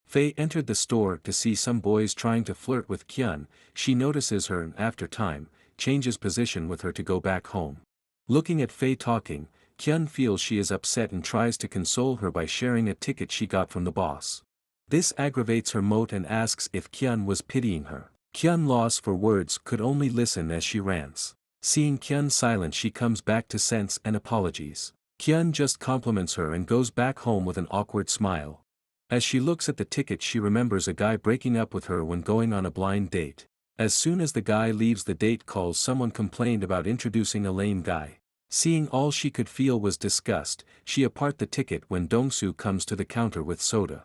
Faye entered the store to see some boys trying to flirt with Kyun. She notices her and after time, changes position with her to go back home. Looking at Faye talking, Kyun feels she is upset and tries to console her by sharing a ticket she got from the boss. This aggravates her moat and asks if Kyun was pitying her. Kyun, lost for words, could only listen as she rants. Seeing Kyun silent, she comes back to sense and apologies. Kyun just compliments her and goes back home with an awkward smile. As she looks at the ticket, she remembers a guy breaking up with her when going on a blind date. As soon as the guy leaves the date calls, someone complained about introducing a lame guy. Seeing all she could feel was disgust, she apart the ticket when Dongsu comes to the counter with soda.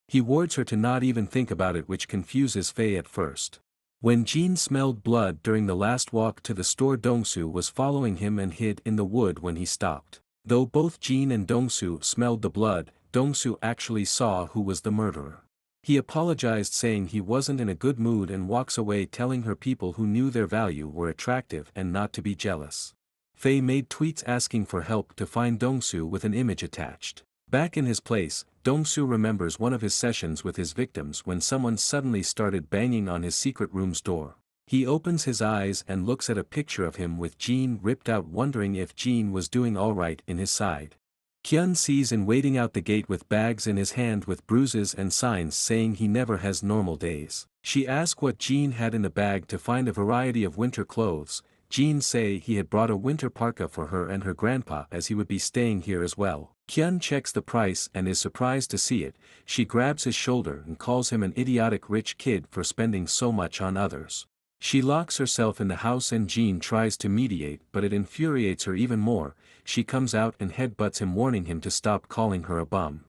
He warns her to not even think about it, which confuses Faye at first. When Jin smelled blood during the last walk to the store, Dongsu was following him and hid in the wood when he stopped. Though both Jin and Dongsu smelled the blood, Dongsu actually saw who was the murderer. He apologized, saying he wasn't in a good mood, and walks away, telling her people who knew their value were attractive and not to be jealous. Faye made tweets asking for help to find Dongsu with an image attached. Back in his place, Dongsu remembers one of his sessions with his victims when someone suddenly started banging on his secret room's door. He opens his eyes and looks at a picture of him with Jin ripped out, wondering if Jin was doing alright in his side. Kyun sees him waiting out the gate with bags in his hand with bruises and signs saying he never has normal days. She asks what Jin had in the bag to find a variety of winter clothes. Jin say he had brought a winter parka for her and her grandpa, as he would be staying here as well. Kyun checks the price and is surprised to see it. She grabs his shoulder and calls him an idiotic rich kid for spending so much on others. She locks herself in the house and Jin tries to mediate, but it infuriates her even more. She comes out and headbutts him, warning him to stop calling her a bum.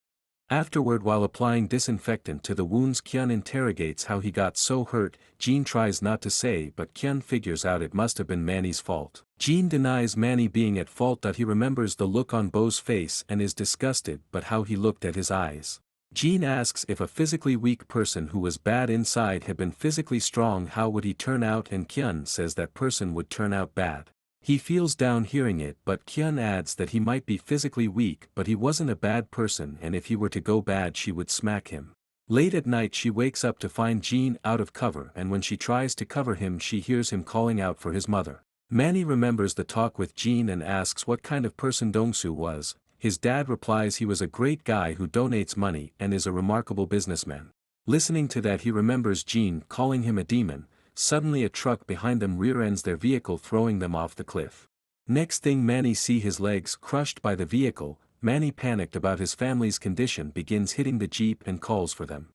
Afterward, while applying disinfectant to the wounds, Kyun interrogates how he got so hurt. Jin tries not to say, but Kyun figures out it must have been Manny's fault. Jin denies Manny being at fault. He remembers the look on Bo's face and is disgusted but how he looked at his eyes. Jin asks if a physically weak person who was bad inside had been physically strong, how would he turn out, and Kyun says that person would turn out bad. He feels down hearing it, but Kyun adds that he might be physically weak but he wasn't a bad person, and if he were to go bad she would smack him. Late at night she wakes up to find Jin out of cover, and when she tries to cover him she hears him calling out for his mother. Manny remembers the talk with Jin and asks what kind of person Dongsu was. His dad replies he was a great guy who donates money and is a remarkable businessman. Listening to that he remembers Jin calling him a demon. Suddenly a truck behind them rear-ends their vehicle, throwing them off the cliff. Next thing Manny see his legs crushed by the vehicle. Manny, panicked about his family's condition, begins hitting the jeep and calls for them.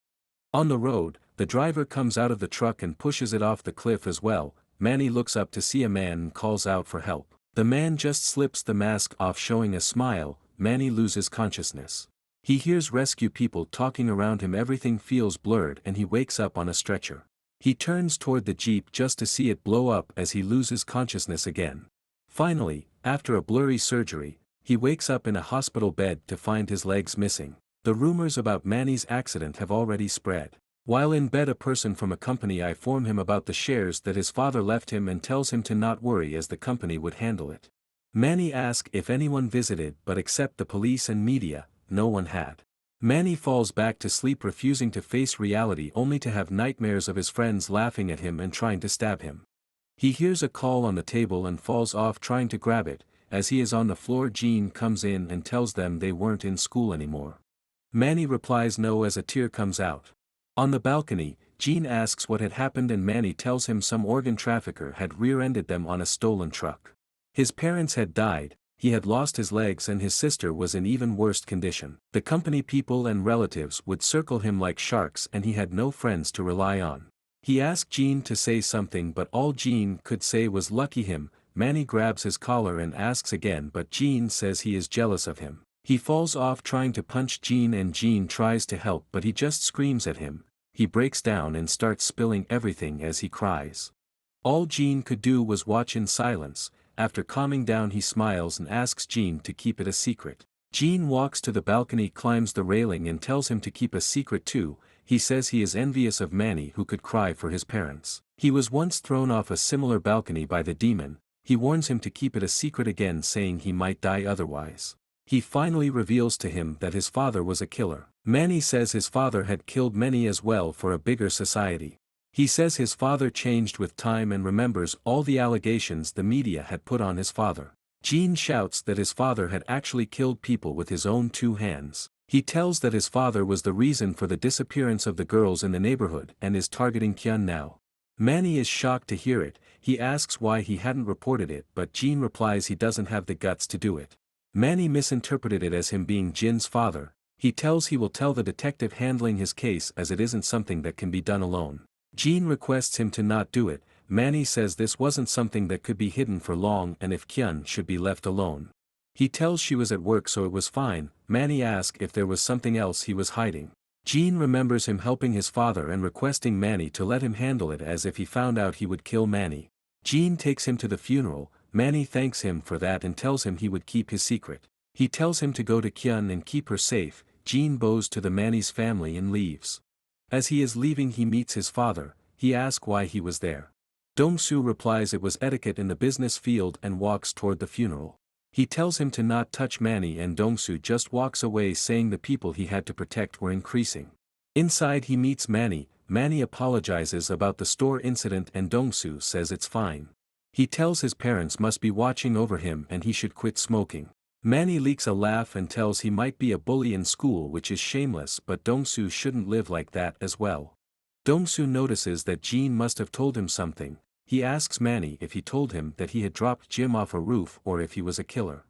On the road, the driver comes out of the truck and pushes it off the cliff as well. Manny looks up to see a man and calls out for help. The man just slips the mask off, showing a smile. Manny loses consciousness. He hears rescue people talking around him. Everything feels blurred and he wakes up on a stretcher. He turns toward the jeep just to see it blow up as he loses consciousness again. Finally, after a blurry surgery, he wakes up in a hospital bed to find his legs missing. The rumors about Manny's accident have already spread. While in bed, a person from a company informs him about the shares that his father left him and tells him to not worry as the company would handle it. Manny asks if anyone visited, but except the police and media, no one had. Manny falls back to sleep, refusing to face reality, only to have nightmares of his friends laughing at him and trying to stab him. He hears a call on the table and falls off trying to grab it. As he is on the floor, Jin comes in and tells them they weren't in school anymore. Manny replies no as a tear comes out. On the balcony, Jin asks what had happened and Manny tells him some organ trafficker had rear-ended them on a stolen truck. His parents had died, he had lost his legs, and his sister was in even worse condition. The company people and relatives would circle him like sharks and he had no friends to rely on. He asked Jin to say something, but all Jin could say was lucky him. Manny grabs his collar and asks again, but Jin says he is jealous of him. He falls off trying to punch Jin and Jin tries to help, but he just screams at him. He breaks down and starts spilling everything as he cries. All Jin could do was watch in silence. After calming down he smiles and asks Jin to keep it a secret. Jin walks to the balcony, climbs the railing and tells him to keep a secret too. He says he is envious of Manny, who could cry for his parents. He was once thrown off a similar balcony by the demon. He warns him to keep it a secret again, saying he might die otherwise. He finally reveals to him that his father was a killer. Manny says his father had killed many as well for a bigger society. He says his father changed with time and remembers all the allegations the media had put on his father. Jin shouts that his father had actually killed people with his own 2 hands. He tells that his father was the reason for the disappearance of the girls in the neighborhood and is targeting Kyun now. Manny is shocked to hear it. He asks why he hadn't reported it, but Jin replies he doesn't have the guts to do it. Manny misinterpreted it as him being Jin's father. He tells he will tell the detective handling his case as it isn't something that can be done alone. Jin requests him to not do it. Manny says this wasn't something that could be hidden for long and if Kyun should be left alone. He tells she was at work so it was fine. Manny asks if there was something else he was hiding. Jin remembers him helping his father and requesting Manny to let him handle it as if he found out he would kill Manny. Jin takes him to the funeral. Manny thanks him for that and tells him he would keep his secret. He tells him to go to Kyun and keep her safe. Jin bows to the Manny's family and leaves. As he is leaving he meets his father. He asks why he was there. Dongsu replies it was etiquette in the business field and walks toward the funeral. He tells him to not touch Manny and Dongsu just walks away saying the people he had to protect were increasing. Inside he meets Manny. Manny apologizes about the store incident and Dongsu says it's fine. He tells his parents must be watching over him and he should quit smoking. Manny leaks a laugh and tells he might be a bully in school which is shameless but Dongsu shouldn't live like that as well. Dongsu notices that Jin must have told him something. He asks Manny if he told him that he had dropped Jim off a roof or if he was a killer.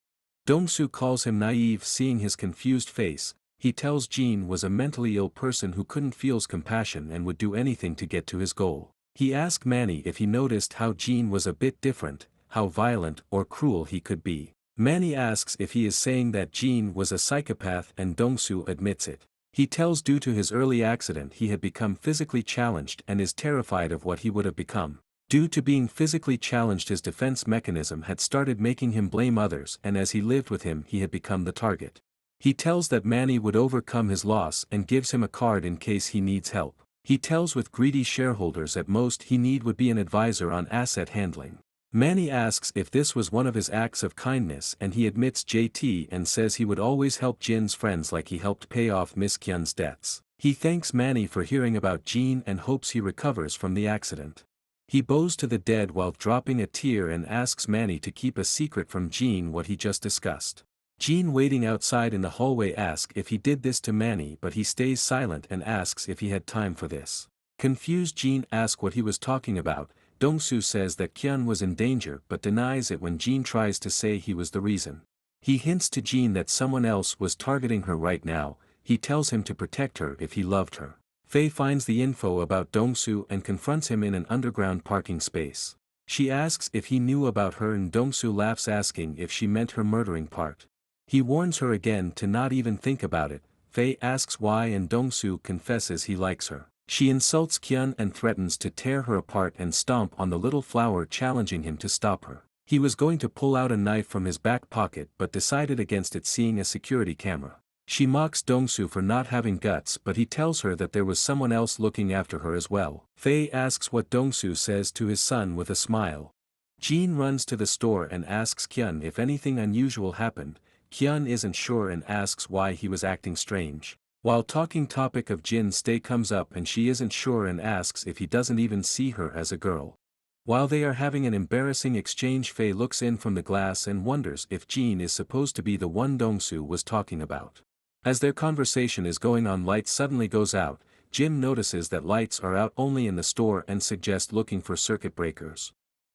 Dongsu calls him naive seeing his confused face. He tells Jin was a mentally ill person who couldn't feel compassion and would do anything to get to his goal. He asks Manny if he noticed how Jin was a bit different, how violent or cruel he could be. Manny asks if he is saying that Jin was a psychopath and Dongsu admits it. He tells due to his early accident he had become physically challenged and is terrified of what he would have become. Due to being physically challenged his defense mechanism had started making him blame others and as he lived with him he had become the target. He tells that Manny would overcome his loss and gives him a card in case he needs help. He tells with greedy shareholders at most he need would be an advisor on asset handling. Manny asks if this was one of his acts of kindness and he admits JT and says he would always help Jin's friends like he helped pay off Miss Kyun's debts. He thanks Manny for hearing about Jin and hopes he recovers from the accident. He bows to the dead while dropping a tear and asks Manny to keep a secret from Jin what he just discussed. Jin waiting outside in the hallway asks if he did this to Manny but he stays silent and asks if he had time for this. Confused Jin asks what he was talking about. Dongsu says that Kyun was in danger but denies it when Jin tries to say he was the reason. He hints to Jin that someone else was targeting her right now. He tells him to protect her if he loved her. Faye finds the info about Dongsu and confronts him in an underground parking space. She asks if he knew about her and Dongsu laughs asking if she meant her murdering part. He warns her again to not even think about it. Faye asks why and Dongsu confesses he likes her. She insults Kyun and threatens to tear her apart and stomp on the little flower challenging him to stop her. He was going to pull out a knife from his back pocket but decided against it seeing a security camera. She mocks Dongsu for not having guts but he tells her that there was someone else looking after her as well. Faye asks what Dongsu says to his son with a smile. Jin runs to the store and asks Kyun if anything unusual happened. Kyun isn't sure and asks why he was acting strange. While talking topic of Jin's stay comes up and she isn't sure and asks if he doesn't even see her as a girl. While they are having an embarrassing exchange Faye looks in from the glass and wonders if Jin is supposed to be the one Dongsu was talking about. As their conversation is going on light suddenly goes out. Jin notices that lights are out only in the store and suggests looking for circuit breakers.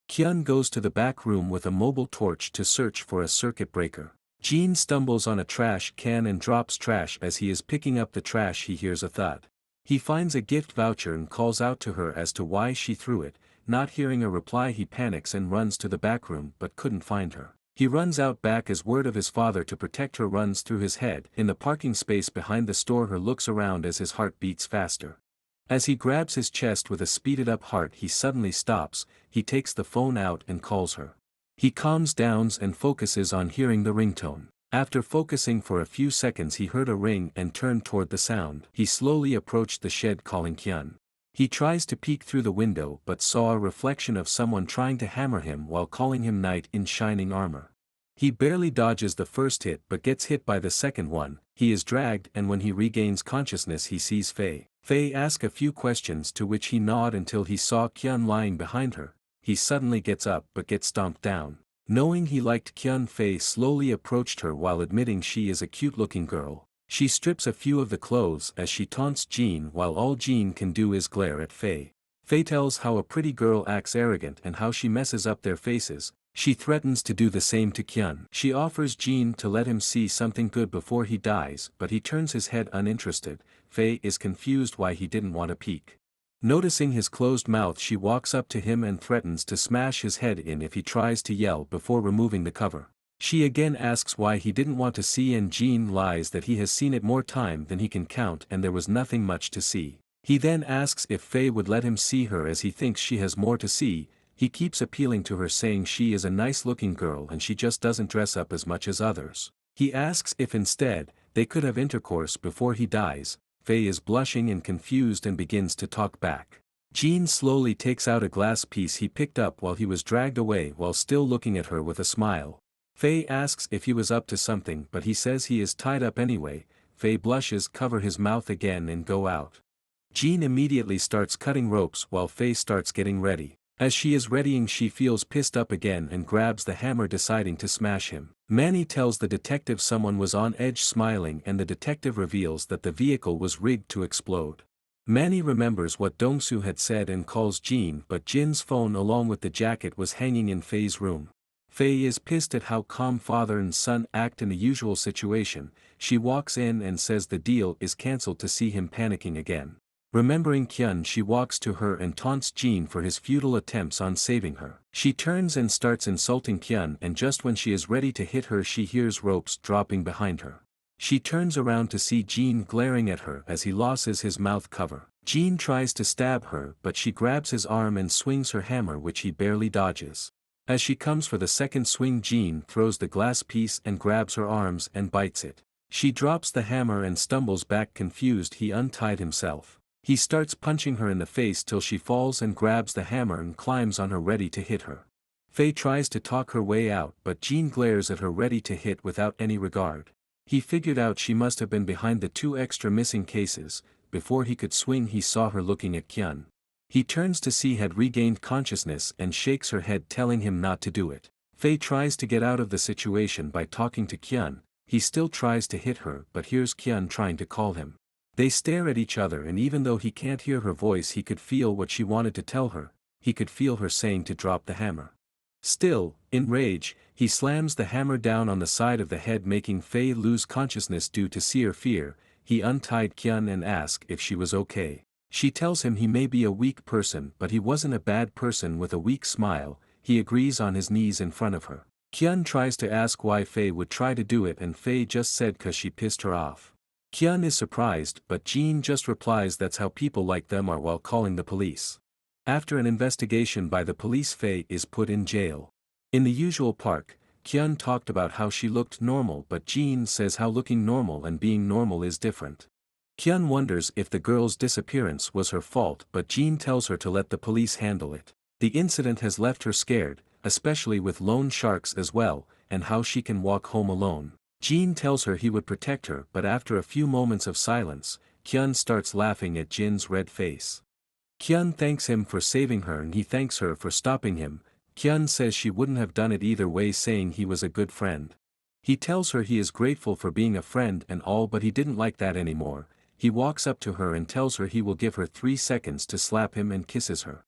Kyun goes to the back room with a mobile torch to search for a circuit breaker. Jin stumbles on a trash can and drops trash as he is picking up the trash he hears a thud. He finds a gift voucher and calls out to her as to why she threw it. Not hearing a reply he panics and runs to the back room but couldn't find her. He runs out back as word of his father to protect her runs through his head. In the parking space behind the store he looks around as his heart beats faster. As he grabs his chest with a speeded up heart he suddenly stops. He takes the phone out and calls her. He calms down and focuses on hearing the ringtone. After focusing for a few seconds he heard a ring and turned toward the sound. He slowly approached the shed calling Kyun. He tries to peek through the window but saw a reflection of someone trying to hammer him while calling him knight in shining armor. He barely dodges the first hit but gets hit by the second one. He is dragged and when he regains consciousness he sees Faye. Faye asks a few questions to which he nods until he saw Kyun lying behind her. He suddenly gets up but gets stomped down. Knowing he liked Kyun, Faye slowly approached her while admitting she is a cute-looking girl. She strips a few of the clothes as she taunts Jean while all Jean can do is glare at Faye. Faye tells how a pretty girl acts arrogant and how she messes up their faces. She threatens to do the same to Kyun. She offers Jean to let him see something good before he dies but he turns his head uninterested. Faye is confused why he didn't want to peek. Noticing his closed mouth she walks up to him and threatens to smash his head in if he tries to yell before removing the cover. She again asks why he didn't want to see and Jean lies that he has seen it more time than he can count and there was nothing much to see. He then asks if Faye would let him see her as he thinks she has more to see. He keeps appealing to her saying she is a nice-looking girl and she just doesn't dress up as much as others. He asks if instead, they could have intercourse before he dies. Faye is blushing and confused and begins to talk back. Jean slowly takes out a glass piece he picked up while he was dragged away while still looking at her with a smile. Faye asks if he was up to something but he says he is tied up anyway. Faye blushes, cover his mouth again and go out. Jean immediately starts cutting ropes while Faye starts getting ready. As she is readying she feels pissed up again and grabs the hammer deciding to smash him. Manny tells the detective someone was on edge smiling and the detective reveals that the vehicle was rigged to explode. Manny remembers what Dongsu had said and calls Jean but Jin's phone along with the jacket was hanging in Faye's room. Faye is pissed at how calm father and son act in the usual situation. She walks in and says the deal is cancelled to see him panicking again. Remembering Kyun she walks to her and taunts Jean for his futile attempts on saving her. She turns and starts insulting Kyun and just when she is ready to hit her she hears ropes dropping behind her. She turns around to see Jean glaring at her as he loses his mouth cover. Jean tries to stab her but she grabs his arm and swings her hammer which he barely dodges. As she comes for the second swing Jean throws the glass piece and grabs her arms and bites it. She drops the hammer and stumbles back confused. He untied himself. He starts punching her in the face till she falls and grabs the hammer and climbs on her ready to hit her. Faye tries to talk her way out but Jean glares at her ready to hit without any regard. He figured out she must have been behind the 2 extra missing cases. Before he could swing he saw her looking at Kyun. He turns to see had regained consciousness and shakes her head telling him not to do it. Faye tries to get out of the situation by talking to Kyun. He still tries to hit her but hears Kyun trying to call him. They stare at each other and even though he can't hear her voice he could feel what she wanted to tell her. He could feel her saying to drop the hammer. Still, in rage, he slams the hammer down on the side of the head making Faye lose consciousness due to sheer fear. He untied Kyun and asked if she was okay. She tells him he may be a weak person but he wasn't a bad person with a weak smile. He agrees on his knees in front of her. Kyun tries to ask why Faye would try to do it and Faye just said cause she pissed her off. Kyun is surprised but Jean just replies that's how people like them are while calling the police. After an investigation by the police Faye is put in jail. In the usual park, Kyun talked about how she looked normal but Jean says how looking normal and being normal is different. Kyun wonders if the girl's disappearance was her fault but Jean tells her to let the police handle it. The incident has left her scared, especially with loan sharks as well, and how she can walk home alone. Jean tells her he would protect her but after a few moments of silence, Kyun starts laughing at Jin's red face. Kyun thanks him for saving her and he thanks her for stopping him. Kyun says she wouldn't have done it either way saying he was a good friend. He tells her he is grateful for being a friend and all but he didn't like that anymore. He walks up to her and tells her he will give her 3 seconds to slap him and kisses her.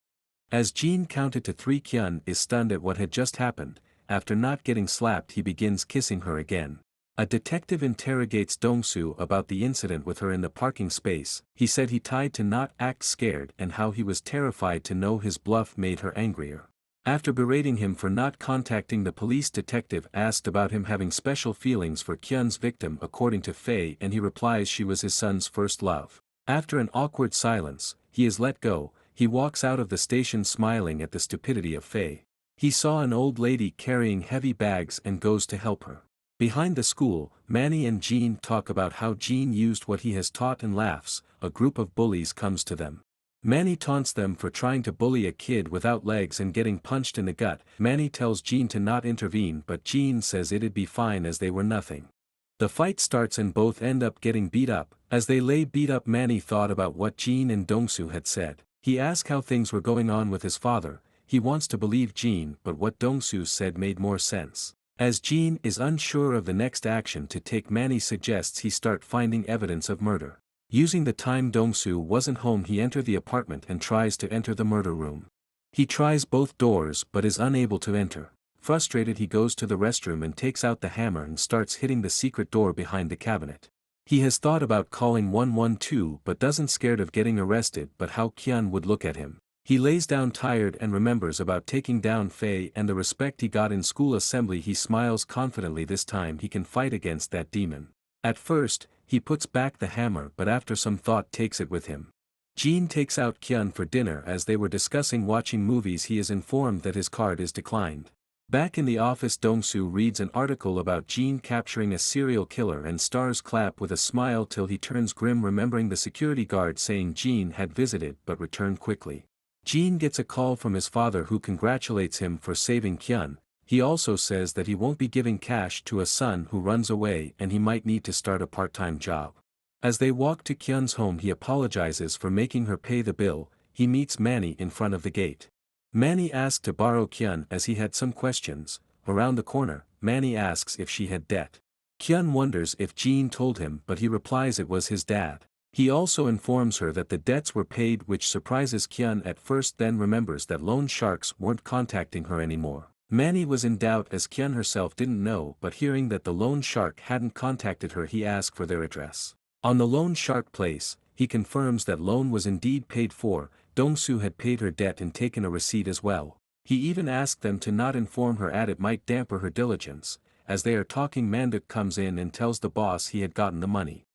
As Jean counted to 3 Kyun is stunned at what had just happened. After not getting slapped he begins kissing her again. A detective interrogates Dongsu about the incident with her in the parking space. He said he tried to not act scared and how he was terrified to know his bluff made her angrier. After berating him for not contacting the police, detective asked about him having special feelings for Kyun's victim according to Faye and he replies she was his son's first love. After an awkward silence, he is let go. He walks out of the station smiling at the stupidity of Faye. He saw an old lady carrying heavy bags and goes to help her. Behind the school, Manny and Jean talk about how Jean used what he has taught and laughs. A group of bullies comes to them. Manny taunts them for trying to bully a kid without legs and getting punched in the gut. Manny tells Jean to not intervene but Jean says it'd be fine as they were nothing. The fight starts and both end up getting beat up. As they lay beat up, Manny thought about what Jin and Dongsu had said. He asked how things were going on with his father. He wants to believe Jin, but what Dongsu said made more sense. As Jin is unsure of the next action to take, Manny suggests he start finding evidence of murder. Using the time Dongsu wasn't home, he enters the apartment and tries to enter the murder room. He tries both doors but is unable to enter. Frustrated, he goes to the restroom and takes out the hammer and starts hitting the secret door behind the cabinet. He has thought about calling 112 but doesn't, scared of getting arrested, but how Kyun would look at him. He lays down tired and remembers about taking down Faye and the respect he got in school assembly. He smiles confidently, this time he can fight against that demon. At first, he puts back the hammer but after some thought takes it with him. Jin takes out Kyun for dinner. As they were discussing watching movies, he is informed that his card is declined. Back in the office, Dongsu reads an article about Jin capturing a serial killer and stars clap with a smile till he turns grim, remembering the security guard saying Jin had visited but returned quickly. Jin gets a call from his father who congratulates him for saving Kyun. He also says that he won't be giving cash to a son who runs away and he might need to start a part-time job. As they walk to Kyun's home, he apologizes for making her pay the bill. He meets Manny in front of the gate. Manny asked to borrow Kyun as he had some questions. Around the corner, Manny asks if she had debt. Kyun wonders if Jin told him, but he replies it was his dad. He also informs her that the debts were paid, which surprises Kyun at first, then remembers that loan sharks weren't contacting her anymore. Manny was in doubt as Kyun herself didn't know, but hearing that the loan shark hadn't contacted her, he asked for their address. On the loan shark place, he confirms that loan was indeed paid for. Dongsu had paid her debt and taken a receipt as well. He even asked them to not inform her, as it might damper her diligence. As they are talking, Manduk comes in and tells the boss he had gotten the money.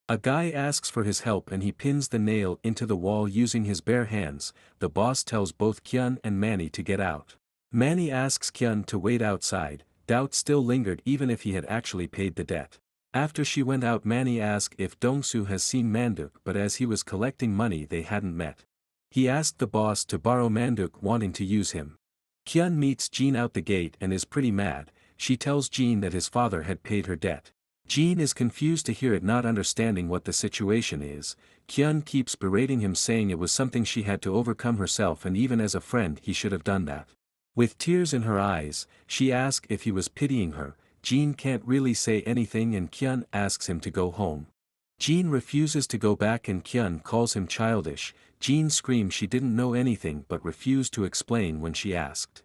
A guy asks for his help and he pins the nail into the wall using his bare hands. The boss tells both Kyun and Manny to get out. Manny asks Kyun to wait outside. Doubt still lingered even if he had actually paid the debt. After she went out, Manny asked if Dongsu has seen Manduk, but as he was collecting money they hadn't met. He asked the boss to borrow Manduk, wanting to use him. Kyun meets Jin out the gate and is pretty mad. She tells Jin that his father had paid her debt. Jin is confused to hear it, not understanding what the situation is. Kyun keeps berating him, saying it was something she had to overcome herself and even as a friend he should have done that. With tears in her eyes, she asks if he was pitying her. Jin can't really say anything and Kyun asks him to go home. Jin refuses to go back and Kyun calls him childish. Jin screams she didn't know anything but refused to explain when she asked.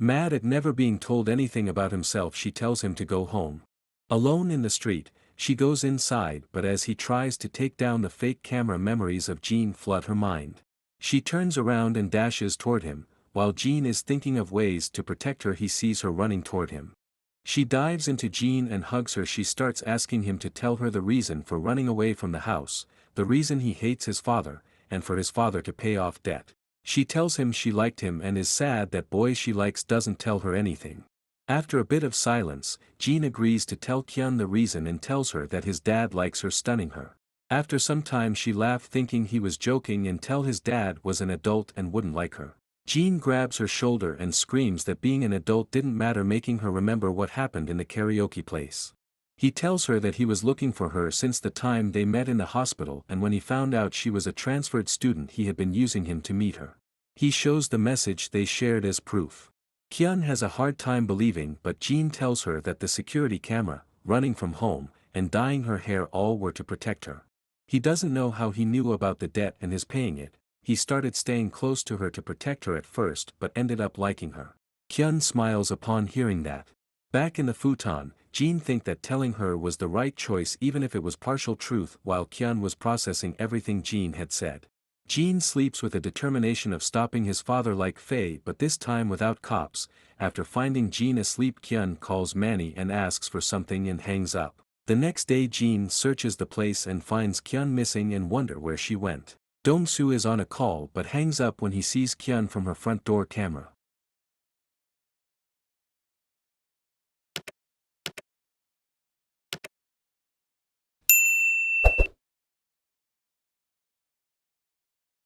Mad at never being told anything about himself, she tells him to go home. Alone in the street, she goes inside, but as he tries to take down the fake camera, memories of Jin flood her mind. She turns around and dashes toward him. While Jin is thinking of ways to protect her, he sees her running toward him. She dives into Jin and hugs her. She starts asking him to tell her the reason for running away from the house, the reason he hates his father, and for his father to pay off debt. She tells him she liked him and is sad that boy she likes doesn't tell her anything. After a bit of silence, Jin agrees to tell Kyun the reason and tells her that his dad likes her, stunning her. After some time she laughed, thinking he was joking, and tell his dad was an adult and wouldn't like her. Jin grabs her shoulder and screams that being an adult didn't matter, making her remember what happened in the karaoke place. He tells her that he was looking for her since the time they met in the hospital, and when he found out she was a transferred student he had been using him to meet her. He shows the message they shared as proof. Kyun has a hard time believing, but Jin tells her that the security camera, running from home, and dyeing her hair all were to protect her. He doesn't know how he knew about the debt and his paying it. He started staying close to her to protect her at first but ended up liking her. Kyun smiles upon hearing that. Back in the futon, Jin thinks that telling her was the right choice even if it was partial truth, while Kyun was processing everything Jin had said. Jin sleeps with a determination of stopping his father like Faye, but this time without cops. After finding Jin asleep, Kyun calls Manny and asks for something and hangs up. The next day Jin searches the place and finds Kyun missing and wonder where she went. Dongsu is on a call but hangs up when he sees Kyun from her front door camera.